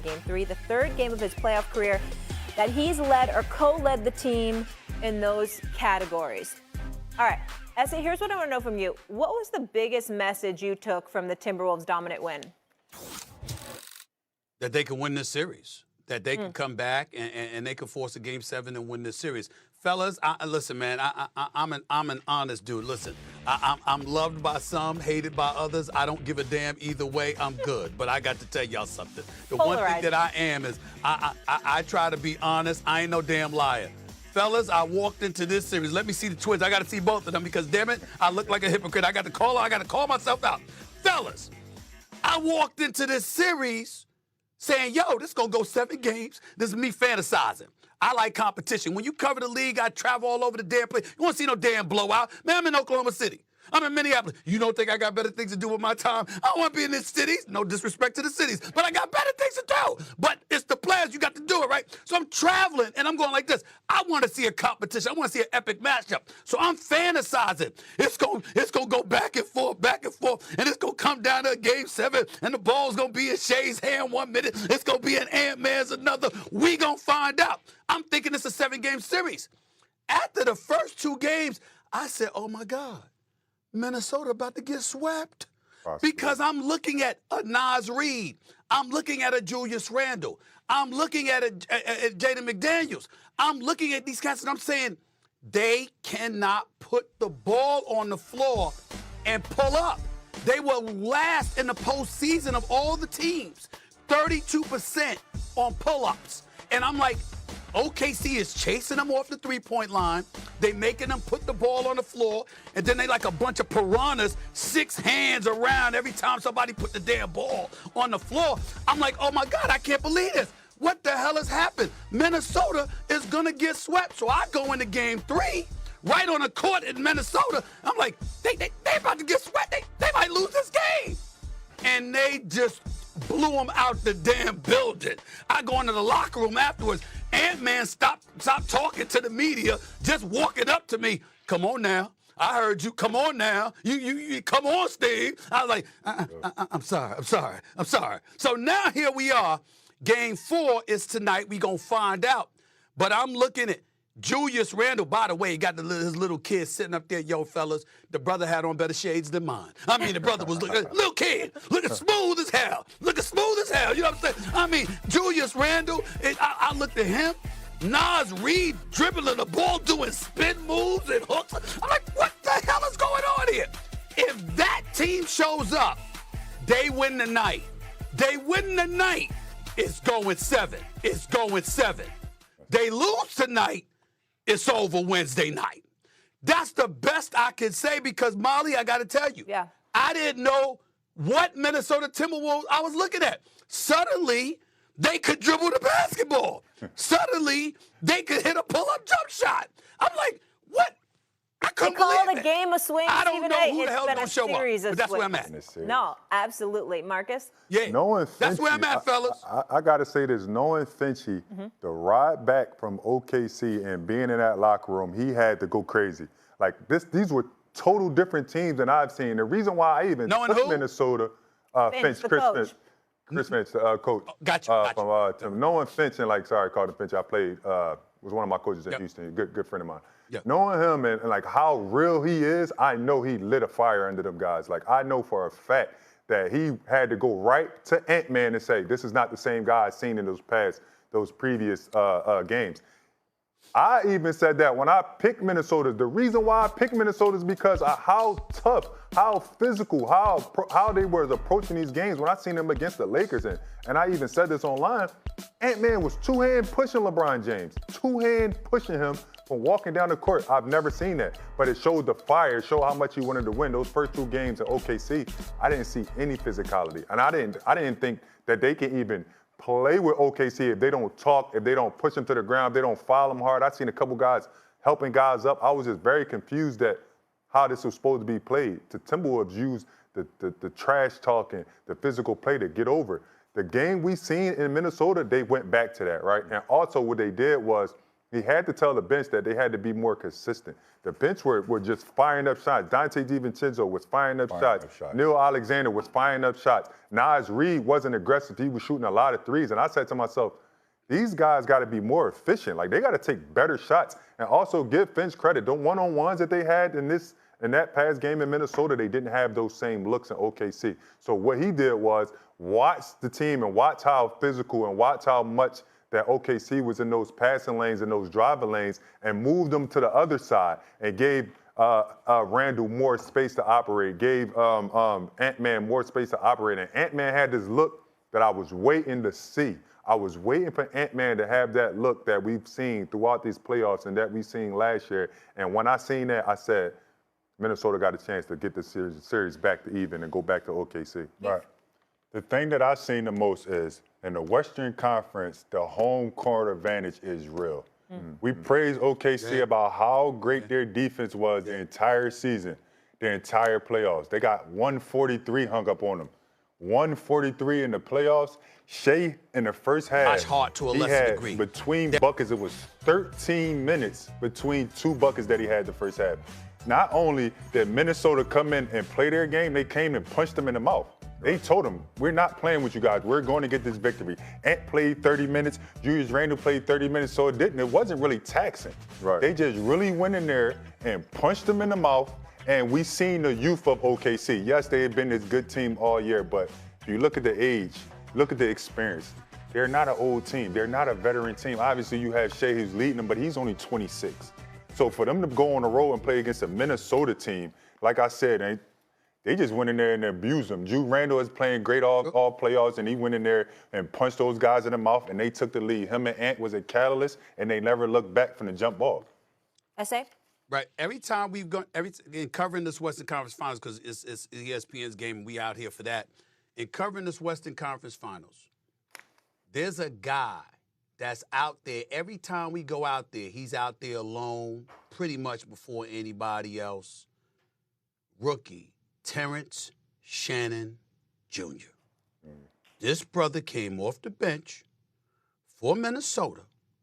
Game 3, the third game of his playoff career that he's led or co-led the team in those categories. All right, Essay, here's what I want to know from you. What was the biggest message you took from the Timberwolves' dominant win? That they can win this series, that they can come back and they can force a Game 7 and win this series. Fellas, listen, man, I'm an honest dude. Listen, I'm loved by some, hated by others. I don't give a damn either way. I'm good. But I got to tell y'all something. The one thing that I am is I try to be honest. I ain't no damn liar. Fellas, I walked into this series. Let me see the Twins. I got to see both of them because, damn it, I look like a hypocrite. I got to call myself out. Fellas, I walked into this series saying, yo, this going to go 7 games. This is me fantasizing. I like competition. When you cover the league, I travel all over the damn place. You want to see no damn blowout? Man, I'm in Oklahoma City. I'm in Minneapolis. You don't think I got better things to do with my time? I don't want to be in these cities. No disrespect to the cities, but I got better things to do. But it's the players. You got to do it, right? So I'm traveling, and I'm going like this. I want to see a competition. I want to see an epic matchup. So I'm fantasizing. It's going to go back and forth, and it's going to come down to a Game 7, and the ball's going to be in Shea's hand 1 minute. It's going to be in Ant-Man's another. We going to find out. I'm thinking it's a 7-game series. After the first 2 games, I said, oh, my God. Minnesota about to get swept because I'm looking at a Nas Reed. I'm looking at a Julius Randle. I'm looking at a Jaden McDaniels. I'm looking at these cats and I'm saying they cannot put the ball on the floor and pull up. They were last in the postseason of all the teams, 32% on pull-ups. And I'm like, OKC is chasing them off the three-point line. They making them put the ball on the floor, and then they like a bunch of piranhas, 6 hands around every time somebody put the damn ball on the floor. I'm like, oh my God, I can't believe this. What the hell has happened? Minnesota is gonna get swept. So I go into Game 3, right on the court in Minnesota. I'm like, they about to get swept. They might lose this game. And they just blew them out the damn building. I go into the locker room afterwards. Ant-Man stopped talking to the media, just walking up to me. Come on now. I heard you. Come on now. You come on, Steve. I was like, I'm sorry. So now here we are. Game 4 is tonight. We gonna find out. But I'm looking at Julius Randle. By the way, he got his little kid sitting up there. Yo, fellas, the brother had on better shades than mine. I mean, the brother was little kid, looking smooth as hell. You know what I'm saying? I mean, Julius Randle, I looked at him. Nas Reed dribbling the ball, doing spin moves and hooks. I'm like, what the hell is going on here? If that team shows up, they win the night. It's going 7. They lose tonight. It's over Wednesday night. That's the best I can say because, Molly, I got to tell you, I didn't know what Minnesota Timberwolves I was looking at. Suddenly, they could dribble the basketball. Suddenly, they could hit a pull-up jump shot. I'm like, what? I couldn't believe it. They call it a game of swings. I don't know who the hell's going to show up, but that's where I'm at. No, absolutely. Marcus? Yeah, that's where I'm at, fellas. I got to say this. Knowing Finchie, the ride back from OKC and being in that locker room, he had to go crazy. Like, these were total different teams than I've seen. The reason why I even took Minnesota, Chris Finch, the coach. Gotcha. From knowing Finch and, called him Finch, I played, was one of my coaches at Houston, good friend of mine. Yep. Knowing him and like how real he is, I know he lit a fire under them guys. Like, I know for a fact that he had to go right to Ant-Man and say, this is not the same guy I've seen in those previous games. I even said that when I picked Minnesota. The reason why I picked Minnesota is because of how tough, how physical, how they were approaching these games when I seen them against the Lakers. And I even said this online, Ant-Man was 2-hand pushing LeBron James, 2-hand pushing him from walking down the court. I've never seen that, but it showed the fire, it showed how much he wanted to win. Those first 2 games at OKC, I didn't see any physicality. And I didn't think that they can even play with OKC if they don't talk, if they don't push them to the ground, if they don't foul them hard. I've seen a couple guys helping guys up. I was just very confused at how this was supposed to be played. The Timberwolves used the trash talking, the physical play to get over. The game we seen in Minnesota, they went back to that, right? And also what they did was He had to tell the bench that they had to be more consistent. The bench were just firing up shots. Dante DiVincenzo was firing up shots. Neil Alexander was firing up shots. Naz Reid wasn't aggressive. He was shooting a lot of threes. And I said to myself, these guys got to be more efficient. Like, they got to take better shots. And also give Finch credit. The one-on-ones that they had in that past game in Minnesota, they didn't have those same looks in OKC. So what he did was watch the team and watch how physical and watch how much that OKC was in those passing lanes and those driving lanes and moved them to the other side and gave Randall more space to operate, gave Ant-Man more space to operate. And Ant-Man had this look that I was waiting to see. I was waiting for Ant-Man to have that look that we've seen throughout these playoffs and that we've seen last year. And when I seen that, I said, Minnesota got a chance to get the series back to even and go back to OKC. Right. The thing that I've seen the most is in the Western Conference, the home court advantage is real. We praise OKC about how great their defense was the entire season, the entire playoffs. They got 143 hung up on them. 143 in the playoffs. Shea in the first half, Josh Hart to a lesser degree. Between buckets, it was 13 minutes between two buckets that he had the first half. Not only did Minnesota come in and play their game, they came and punched them in the mouth. They told him, we're not playing with you guys. We're going to get this victory. Ant played 30 minutes. Julius Randle played 30 minutes, so it wasn't really taxing. Right. They just really went in there and punched them in the mouth, and we seen the youth of OKC. Yes, they had been this good team all year, but if you look at the age, look at the experience, they're not an old team. They're not a veteran team. Obviously, you have Shea who's leading them, but he's only 26. So for them to go on the road and play against a Minnesota team, like I said, they just went in there and abused them. Jude Randle is playing great all playoffs, and he went in there and punched those guys in the mouth, and they took the lead. Him and Ant was a catalyst, and they never looked back from the jump ball. SA? Right. Every time we've gone, in covering this Western Conference Finals, because it's ESPN's game, and we out here for that. In covering this Western Conference Finals, there's a guy that's out there. Every time we go out there, he's out there alone, pretty much before anybody else. Rookie Terrence Shannon Jr. This brother came off the bench for Minnesota,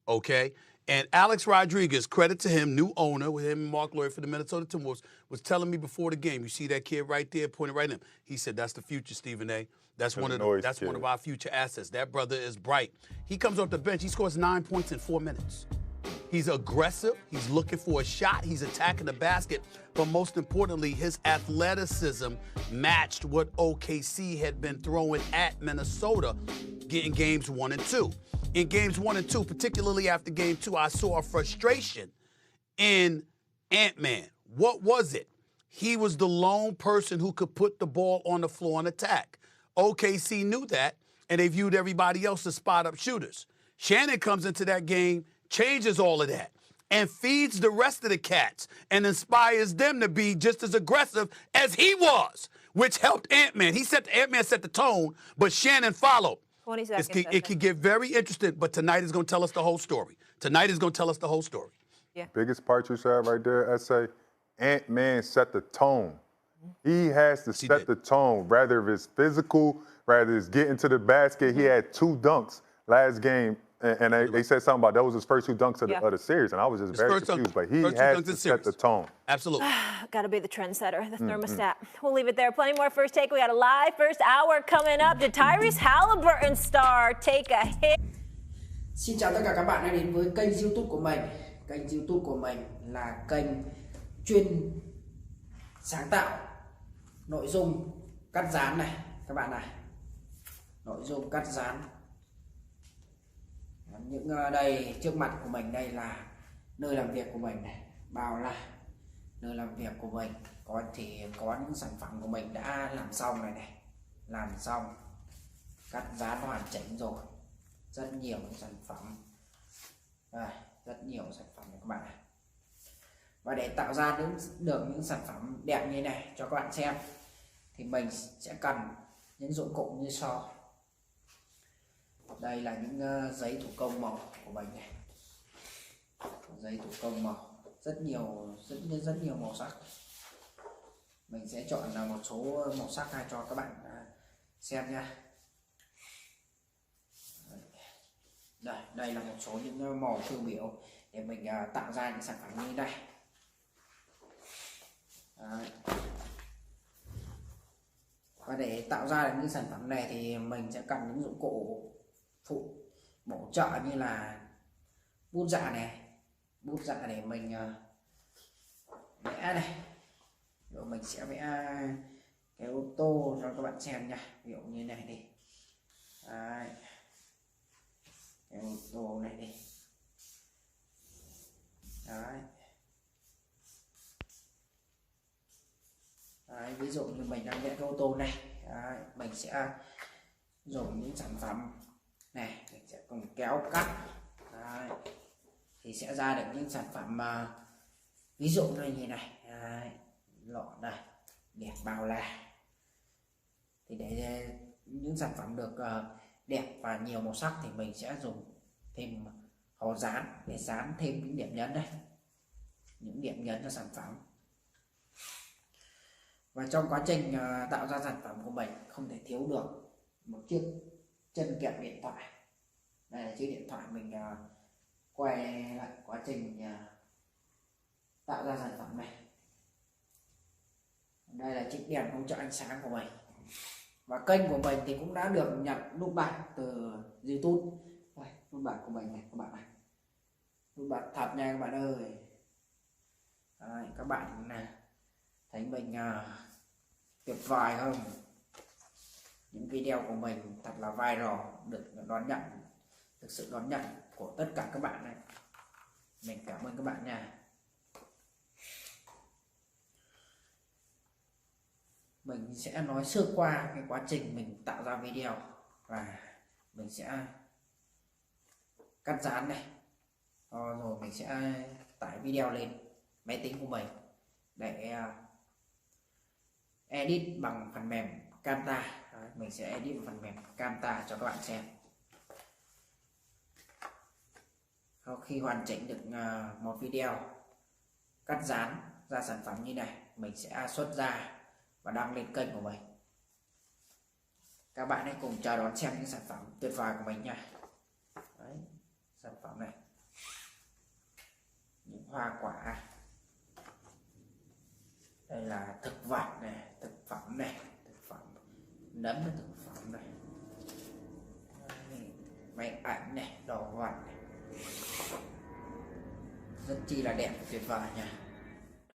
okay? And Alex Rodriguez, credit to him, new owner with him and Mark Lloyd for the Minnesota Timberwolves, was telling me before the game, you see that kid right there, pointing right at him. He said, that's the future, Stephen A. That's one of our future assets. That brother is bright. He comes off the bench. He scores 9 points in 4 minutes. He's aggressive. He's looking for a shot. He's attacking the basket. But most importantly, his athleticism matched what OKC had been throwing at Minnesota in games 1 and 2. In games 1 and 2, particularly after game 2, I saw a frustration in Ant-Man. What was it? He was the lone person who could put the ball on the floor and attack. OKC knew that, and they viewed everybody else as spot-up shooters. Shannon comes into that game, changes all of that, and feeds the rest of the cats and inspires them to be just as aggressive as he was, which helped Ant-Man. Ant-Man set the tone, but Shannon followed. 20 seconds. It could get very interesting, but tonight is going to tell us the whole story. Yeah. Biggest part you said right there, SA, Ant-Man set the tone. He has to set the tone, rather if it's physical, rather it's getting to the basket. He had 2 dunks last game, and they said something about that was his first 2 dunks of the series, and I was just very confused. But he has to set the tone. Absolutely. Got to be the trendsetter, the thermostat. We'll leave it there. Plenty more First Take. We got a live first hour coming up. Did Tyrese Halliburton star take a hit? Xin chào tất cả các bạn đã đến với kênh YouTube của mình. Kênh YouTube của mình là kênh chuyên sáng tạo nội dung cắt dán này các bạn này. Nội dung cắt dán. Những đây trước mặt của mình đây là nơi làm việc của mình này, bao là nơi làm việc của mình, có những sản phẩm của mình đã làm xong này, làm xong cắt dán hoàn chỉnh rồi, rất nhiều những sản phẩm đây, rất nhiều sản phẩm này các bạn này. Và để tạo ra được những sản phẩm đẹp như này cho các bạn xem thì mình sẽ cần những dụng cụ như sau. Đây là những giấy thủ công màu của mình này, giấy thủ công màu rất nhiều màu sắc. Mình sẽ chọn là một số màu sắc này cho các bạn xem nha. Đây là một số những màu tiêu biểu để mình tạo ra những sản phẩm như thế này. Đấy. Và để tạo ra được những sản phẩm này thì mình sẽ cần những dụng cụ phụ bổ trợ như là bút dạ này, bút dạ để mình vẽ này. Rồi mình sẽ vẽ cái ô tô cho các bạn xem nha, ví dụ như này đi. Đấy. Cái ô tô này đi. Đấy. Đấy, ví dụ như mình đang vẽ cái ô tô này. Đấy, mình sẽ dùng những sản phẩm này, mình sẽ cùng kéo cắt. Đấy, thì sẽ ra được những sản phẩm ví dụ như này. Đấy, lọ này đẹp bao la. Thì để những sản phẩm được đẹp và nhiều màu sắc thì mình sẽ dùng thêm hồ dán để dán thêm những điểm nhấn đây, những điểm nhấn cho sản phẩm. Và trong quá trình tạo ra sản phẩm của mình không thể thiếu được một chiếc chân kẹp điện thoại. Đây là chiếc điện thoại mình quay lại quá trình tạo ra sản phẩm này. Đây là chiếc đèn hỗ trợ ánh sáng của mình. Và kênh của mình thì cũng đã được nhận nút bạc từ YouTube. Đây, nút bạc của mình này các bạn này. Nút bạc thật nha các bạn ơi. Đấy, các bạn này thấy mình tuyệt vời không? Những video của mình thật là viral, được đón nhận, thực sự đón nhận của tất cả các bạn này. Mình cảm ơn các bạn nha. Mình sẽ nói sơ qua cái quá trình mình tạo ra video và mình sẽ cắt dán này. Rồi mình sẽ tải video lên máy tính của mình để edit bằng phần mềm Camtasia. Mình sẽ edit phần mềm Camtasia cho các bạn xem. Sau khi hoàn chỉnh được một video cắt dán ra sản phẩm như này, mình sẽ xuất ra và đăng lên kênh của mình. Các bạn hãy cùng chờ đón xem những sản phẩm tuyệt vời của mình nha. Đấy, sản phẩm này, những hoa quả, đây là thực vật này, thực phẩm này, thực phẩm nấm là thực phẩm này. Đấy, máy ảnh này, đồ vật này, rất chi là đẹp, tuyệt vời nha.